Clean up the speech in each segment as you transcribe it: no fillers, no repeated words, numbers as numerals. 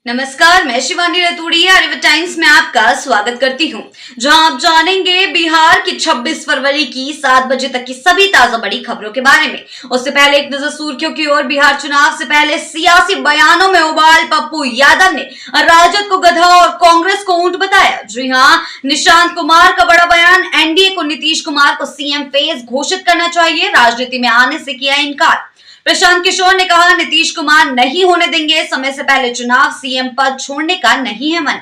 नमस्कार, मैं शिवानी रतूड़ी आर्यभट्ट टाइम्स में आपका स्वागत करती हूं, जहां आप जानेंगे बिहार की 26 फरवरी की 7 बजे तक की सभी ताजा बड़ी खबरों के बारे में। उससे पहले एक नजर सुर्खियों की ओर। बिहार चुनाव से पहले सियासी बयानों में उबाल। पप्पू यादव ने राजद को गधा और कांग्रेस को ऊंट बताया। जी हां, निशांत कुमार का बड़ा बयान। एनडीए को नीतीश कुमार को सीएम फेज घोषित करना चाहिए, राजनीति में आने से किया इनकार। प्रशांत किशोर ने कहा, नीतीश कुमार नहीं होने देंगे समय से पहले चुनाव, सीएम पद छोड़ने का नहीं है मन।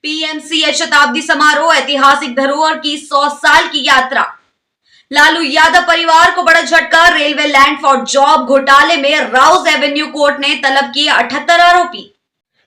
पीएमसीएच शताब्दी समारोह, ऐतिहासिक धरोहर की 100 साल की यात्रा। लालू यादव परिवार को बड़ा झटका। रेलवे लैंड फॉर जॉब घोटाले में राउज एवेन्यू कोर्ट ने तलब किए 78 आरोपी।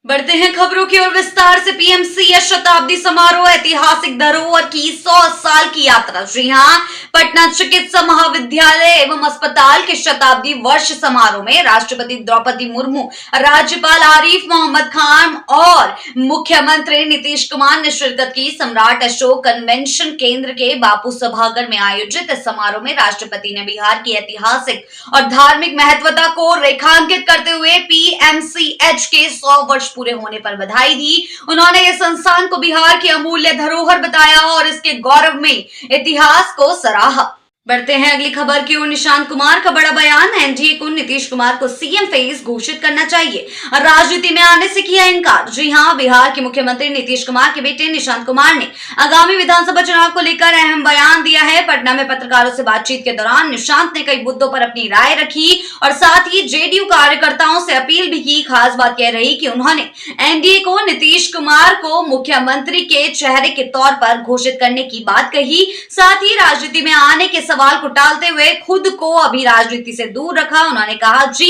बढ़ते हैं खबरों की ओर विस्तार से। पीएमसीएच शताब्दी समारोह, ऐतिहासिक धरोहर की 100 साल की यात्रा। जी हां, पटना चिकित्सा महाविद्यालय एवं अस्पताल के शताब्दी वर्ष समारोह में राष्ट्रपति द्रौपदी मुर्मू, राज्यपाल आरिफ मोहम्मद खान और मुख्यमंत्री नीतीश कुमार ने शिरकत की। सम्राट अशोक कन्वेंशन केंद्र के बापू सभागार में आयोजित इस समारोह में राष्ट्रपति ने बिहार की ऐतिहासिक और धार्मिक महत्वता को रेखांकित करते हुए पीएमसीएच के 100 वर्ष पूरे होने पर बधाई दी। उन्होंने इस संस्थान को बिहार की अमूल्य धरोहर बताया और इसके गौरव में इतिहास को सराहा। बढ़ते हैं अगली खबर की ओर। निशांत कुमार का बड़ा बयान। एनडीए को नीतीश कुमार को सीएम फेज घोषित करना चाहिए, राजनीति में आने से किया इनकार। जी हां, बिहार के मुख्यमंत्री नीतीश कुमार के बेटे निशांत कुमार ने आगामी विधानसभा चुनाव को लेकर अहम बयान दिया है। पटना में पत्रकारों से बातचीत के दौरान निशांत ने कई मुद्दों पर अपनी राय रखी और साथ ही जेडीयू कार्यकर्ताओं से अपील भी की। खास बात कह रही कि उन्होंने एनडीए को नीतीश कुमार को मुख्यमंत्री के चेहरे के तौर पर घोषित करने की बात कही। साथ ही राजनीति में आने के सवाल को टालते हुए खुद को अभी राजनीति से दूर रखा। उन्होंने कहा, जी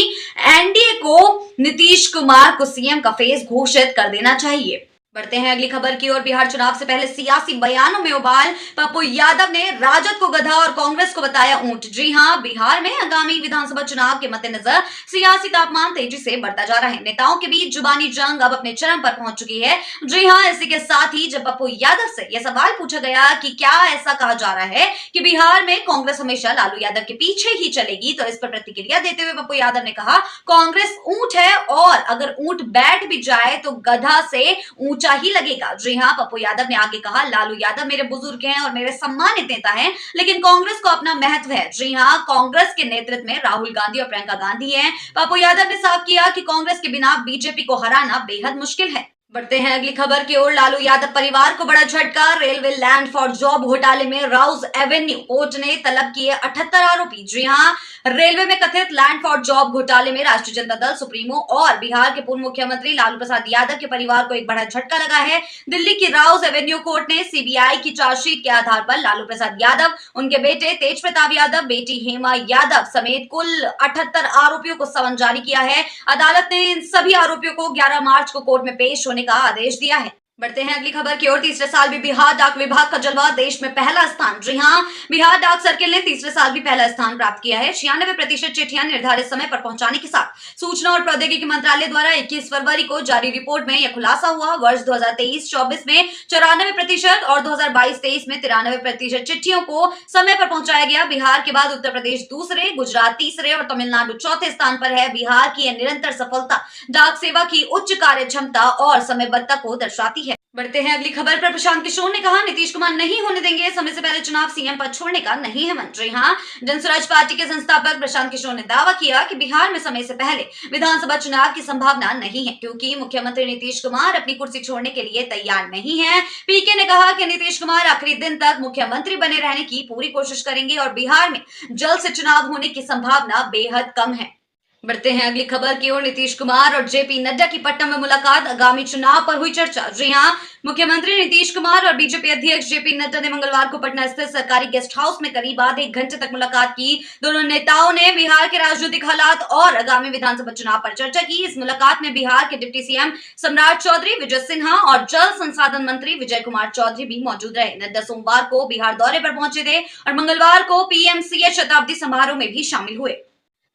एनडीए को नीतीश कुमार को सीएम का फेस घोषित कर देना चाहिए। बढ़ते हैं अगली खबर की ओर। बिहार चुनाव से पहले सियासी बयानों में उबाल। पप्पू यादव ने राजद को गधा और कांग्रेस को बताया ऊंट। जी हां, बिहार में आगामी विधानसभा चुनाव के मद्देनजर सियासी तापमान तेजी से बढ़ता जा रहा है। नेताओं के बीच जुबानी जंग अब अपने चरम पर पहुंच चुकी है। जी हां, इसी के साथ ही जब पप्पू यादव से यह सवाल पूछा गया कि क्या ऐसा कहा जा रहा है कि बिहार में कांग्रेस हमेशा लालू यादव के पीछे ही चलेगी, तो इस पर प्रतिक्रिया देते हुए पप्पू यादव ने कहा, कांग्रेस ऊंट है और अगर ऊंट बैठ भी जाए तो गधा से ऊंचा ही लगेगा। जी हां, पप्पू यादव ने आगे कहा, लालू यादव मेरे बुजुर्ग हैं और मेरे सम्मानित नेता हैं, लेकिन कांग्रेस को अपना महत्व है। जी हां, कांग्रेस के नेतृत्व में राहुल गांधी और प्रियंका गांधी हैं। पप्पू यादव ने साफ किया कि कांग्रेस के बिना बीजेपी को हराना बेहद मुश्किल है। बढ़ते हैं अगली खबर की ओर। लालू यादव परिवार को बड़ा झटका। रेलवे लैंड फॉर जॉब घोटाले में राउज एवेन्यू कोर्ट ने तलब किए 78 आरोपी। जी हां, रेलवे में कथित लैंड फॉर जॉब घोटाले में राष्ट्रीय जनता दल सुप्रीमो और बिहार के पूर्व मुख्यमंत्री लालू प्रसाद यादव के परिवार को एक बड़ा झटका लगा है। दिल्ली की राउज एवेन्यू कोर्ट ने सीबीआई की चार्जशीट के आधार पर लालू प्रसाद यादव, उनके बेटे तेज प्रताप यादव, बेटी हेमा यादव समेत कुल 78 आरोपियों को समन जारी किया है। अदालत ने इन सभी आरोपियों को 11 मार्च को कोर्ट में पेश होने का आदेश दिया है। बढ़ते हैं अगली खबर की ओर। तीसरे साल भी बिहार डाक विभाग का जलवा, देश में पहला स्थान। जी हां, बिहार डाक सर्किल ने तीसरे साल भी पहला स्थान प्राप्त किया है। 96% चिट्ठियां निर्धारित समय पर पहुंचाने के साथ सूचना और प्रौद्योगिकी मंत्रालय द्वारा 21 फरवरी को जारी रिपोर्ट में यह खुलासा हुआ। वर्ष 2023-24 में 94% और 2022-23 में 93% चिट्ठियों को समय पर पहुंचाया गया। बिहार के बाद उत्तर प्रदेश दूसरे, गुजरात तीसरे और तमिलनाडु चौथे स्थान पर है। बिहार की यह निरंतर सफलता डाक सेवा की उच्च कार्य क्षमता और समयबद्धता को दर्शाती है। बढ़ते हैं अगली खबर पर। प्रशांत किशोर ने कहा, नीतीश कुमार नहीं होने देंगे समय से पहले चुनाव, सीएम पद छोड़ने का नहीं है मन। जी हां, जनसुराज पार्टी के संस्थापक प्रशांत किशोर ने दावा किया कि बिहार में समय से पहले विधानसभा चुनाव की संभावना नहीं है, क्योंकि मुख्यमंत्री नीतीश कुमार अपनी कुर्सी छोड़ने के लिए तैयार नहीं है। पीके ने कहा कि नीतीश कुमार आखिरी दिन तक मुख्यमंत्री बने रहने की पूरी कोशिश करेंगे और बिहार में जल्द से चुनाव होने की संभावना बेहद कम है। बढ़ते हैं अगली खबर की ओर। नीतीश कुमार और जेपी नड्डा की पटना में मुलाकात, आगामी चुनाव पर हुई चर्चा। जी हां, मुख्यमंत्री नीतीश कुमार और बीजेपी अध्यक्ष जेपी नड्डा ने मंगलवार को पटना स्थित सरकारी गेस्ट हाउस में करीब आधे घंटे तक मुलाकात की। दोनों नेताओं ने बिहार के राजनीतिक हालात और आगामी विधानसभा चुनाव पर चर्चा की। इस मुलाकात में बिहार के डिप्टी सीएम सम्राट चौधरी, विजय सिन्हा और जल संसाधन मंत्री विजय कुमार चौधरी भी मौजूद रहे। नड्डा सोमवार को बिहार दौरे पर पहुंचे थे और मंगलवार को पीएमसीएच शताब्दी समारोह में भी शामिल हुए।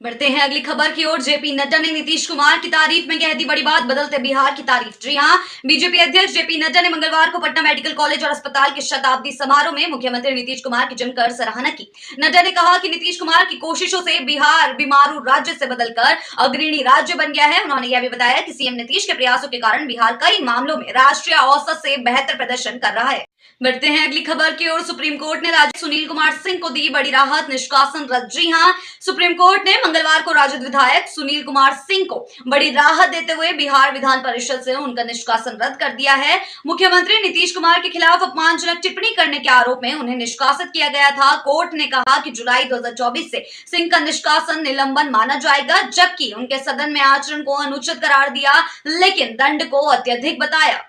बढ़ते हैं अगली खबर की ओर। जेपी नड्डा ने नीतीश कुमार की तारीफ में कह दी बड़ी बात, बदलते बिहार की तारीफ। जी हां, बीजेपी अध्यक्ष जेपी नड्डा ने मंगलवार को पटना मेडिकल कॉलेज और अस्पताल के शताब्दी समारोह में मुख्यमंत्री नीतीश कुमार की जमकर सराहना की। नड्डा ने कहा कि नीतीश कुमार की कोशिशों से बिहार बीमारू राज्य से बदलकर अग्रणी राज्य बन गया है। उन्होंने यह भी बताया कि सीएम नीतीश के प्रयासों के कारण बिहार कई मामलों में राष्ट्रीय औसत से बेहतर प्रदर्शन कर रहा है। बढ़ते हैं अगली खबर की ओर। सुप्रीम कोर्ट ने राजद सुनील कुमार सिंह को दी बड़ी राहत, निष्कासन रद्द। जी हां, सुप्रीम कोर्ट ने मंगलवार को राजद विधायक सुनील कुमार सिंह को बड़ी राहत देते हुए बिहार विधान परिषद से उनका निष्कासन रद्द कर दिया है। मुख्यमंत्री नीतीश कुमार के खिलाफ अपमानजनक टिप्पणी करने के आरोप में उन्हें निष्कासित किया गया था। कोर्ट ने कहा कि जुलाई 2024 से सिंह का निष्कासन निलंबन माना जाएगा, जबकि उनके सदन में आचरण को अनुचित करार दिया, लेकिन दंड को अत्यधिक बताया।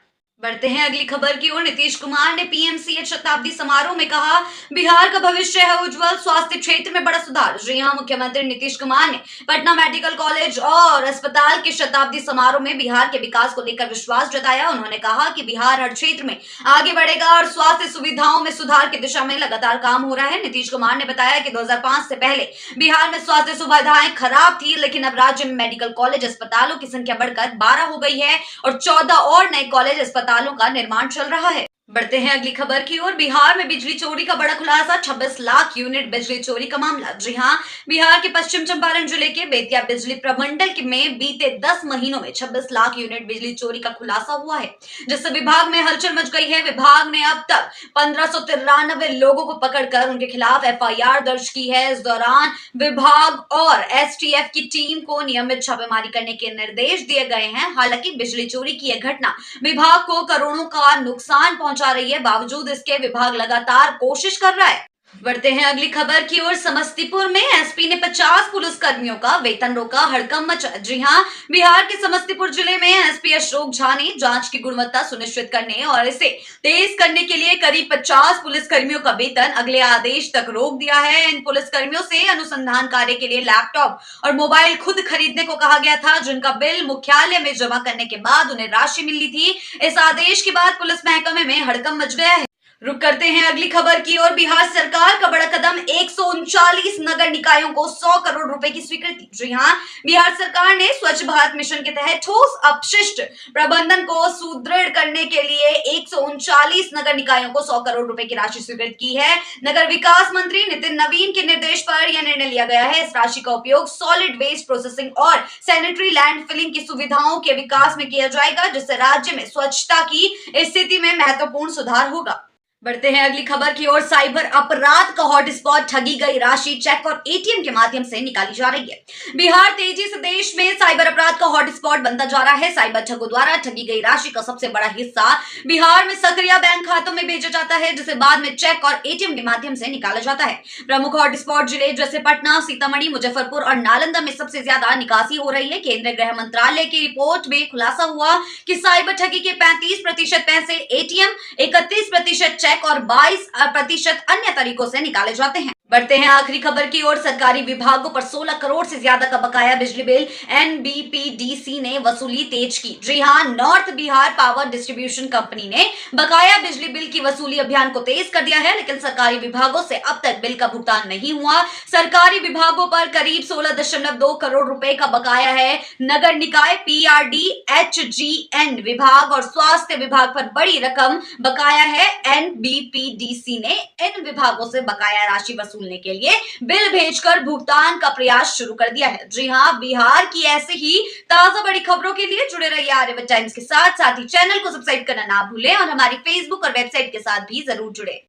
बढ़ते हैं अगली खबर की ओर। नीतीश कुमार ने पीएमसीएच शताब्दी समारोह में कहा, बिहार का भविष्य है उज्जवल, स्वास्थ्य क्षेत्र में बड़ा सुधार। जी हां, मुख्यमंत्री नीतीश कुमार ने पटना मेडिकल कॉलेज और अस्पताल के शताब्दी समारोह में बिहार के विकास को लेकर विश्वास जताया। उन्होंने कहा कि बिहार हर क्षेत्र में आगे बढ़ेगा और स्वास्थ्य सुविधाओं में सुधार की दिशा में लगातार काम हो रहा है। नीतीश कुमार ने बताया कि 2005 से पहले बिहार में स्वास्थ्य सुविधाएं खराब थी, लेकिन अब राज्य में मेडिकल कॉलेज अस्पतालों की संख्या बढ़कर 12 हो गई है और 14 और नए कॉलेज अस्पतालों का निर्माण चल रहा है। बढ़ते हैं अगली खबर की ओर। बिहार में बिजली चोरी का बड़ा खुलासा, 26 लाख यूनिट बिजली चोरी का मामला। जी हां, बिहार के पश्चिम चंपारण जिले के बेतिया बिजली प्रमंडल में बीते 10 महीनों में 26 लाख यूनिट बिजली चोरी का खुलासा हुआ है, जिससे विभाग में हलचल मच गई है। विभाग ने अब तक 1593 लोगों को पकड़कर उनके खिलाफ एफआईआर दर्ज की है। इस दौरान विभाग और एसटीएफ की टीम को नियमित छापेमारी करने के निर्देश दिए गए हैं। हालांकि बिजली चोरी की यह घटना विभाग को करोड़ों का नुकसान पहुंचा रही है, बावजूद इसके विभाग लगातार कोशिश कर रहा है। बढ़ते हैं अगली खबर की ओर। समस्तीपुर में एसपी ने 50 पुलिसकर्मियों का वेतन रोका, हड़कंप मचा। जी हां, बिहार के समस्तीपुर जिले में एसपी अशोक झा ने जांच की गुणवत्ता सुनिश्चित करने और इसे तेज करने के लिए करीब 50 पुलिसकर्मियों का वेतन अगले आदेश तक रोक दिया है। इन पुलिसकर्मियों से अनुसंधान कार्य के लिए लैपटॉप और मोबाइल खुद खरीदने को कहा गया था, जिनका बिल मुख्यालय में जमा करने के बाद उन्हें राशि मिलनी थी। इस आदेश के बाद पुलिस महकमे में हड़कंप मच गया है। रुक करते हैं अगली खबर की ओर। बिहार सरकार का बड़ा कदम, 139 नगर निकायों को 100 करोड़ रुपए की स्वीकृति। जी हां, बिहार सरकार ने स्वच्छ भारत मिशन के तहत ठोस अपशिष्ट प्रबंधन को सुदृढ़ करने के लिए 139 नगर निकायों को 100 करोड़ रुपए की राशि स्वीकृत की है। नगर विकास मंत्री नितिन नवीन के निर्देश पर यह निर्णय लिया गया है। इस राशि का उपयोग सॉलिड वेस्ट प्रोसेसिंग और सैनिटरी लैंड फिलिंग की सुविधाओं के विकास में किया जाएगा, जिससे राज्य में स्वच्छता की स्थिति में महत्वपूर्ण सुधार होगा। बढ़ते हैं अगली खबर की ओर। साइबर अपराध का हॉटस्पॉट, ठगी गई राशि चेक और एटीएम के माध्यम से निकाली जा रही है। बिहार तेजी से देश में साइबर अपराध का हॉटस्पॉट बनता जा रहा है। साइबर ठगों द्वारा ठगी गई राशि का सबसे बड़ा हिस्सा बिहार में सक्रिय बैंक खातों में भेजा जाता है, जिसे बाद में चेक और एटीएम के माध्यम से निकाला जाता है। प्रमुख हॉटस्पॉट जिले जैसे पटना, सीतामढ़ी, मुजफ्फरपुर और नालंदा में सबसे ज्यादा निकासी हो रही है। केंद्रीय गृह मंत्रालय की रिपोर्ट में खुलासा हुआ कि साइबर ठगी के 35% पैसे एटीएम, 31% चेक और 22% अन्य तरीकों से निकाले जाते हैं। बढ़ते हैं आखिरी खबर की ओर। सरकारी विभागों पर 16 करोड़ से ज्यादा का बकाया बिजली बिल, एनबीपीडीसी ने वसूली तेज की। जी हां, north Bihar power distribution company ने बकाया बिजली बिल की वसूली अभियान को तेज कर दिया है, लेकिन सरकारी विभागों से अब तक बिल का भुगतान नहीं हुआ। सरकारी विभागों पर करीब 16.2 करोड़ रुपए का बकाया है। नगर निकाय, पीआरडी, एचजीएन विभाग और स्वास्थ्य विभाग पर बड़ी रकम बकाया है। एनबीपीडीसी ने इन विभागों से बकाया राशि वसूलने के लिए बिल भेजकर भुगतान का प्रयास शुरू कर दिया है। जी हां, बिहार की ऐसे ही ताजा बड़ी खबरों के लिए जुड़े रहिए आर्यभट्ट टाइम्स के साथ ही चैनल को सब्सक्राइब करना ना भूलें और हमारी फेसबुक और वेबसाइट के साथ भी जरूर जुड़े।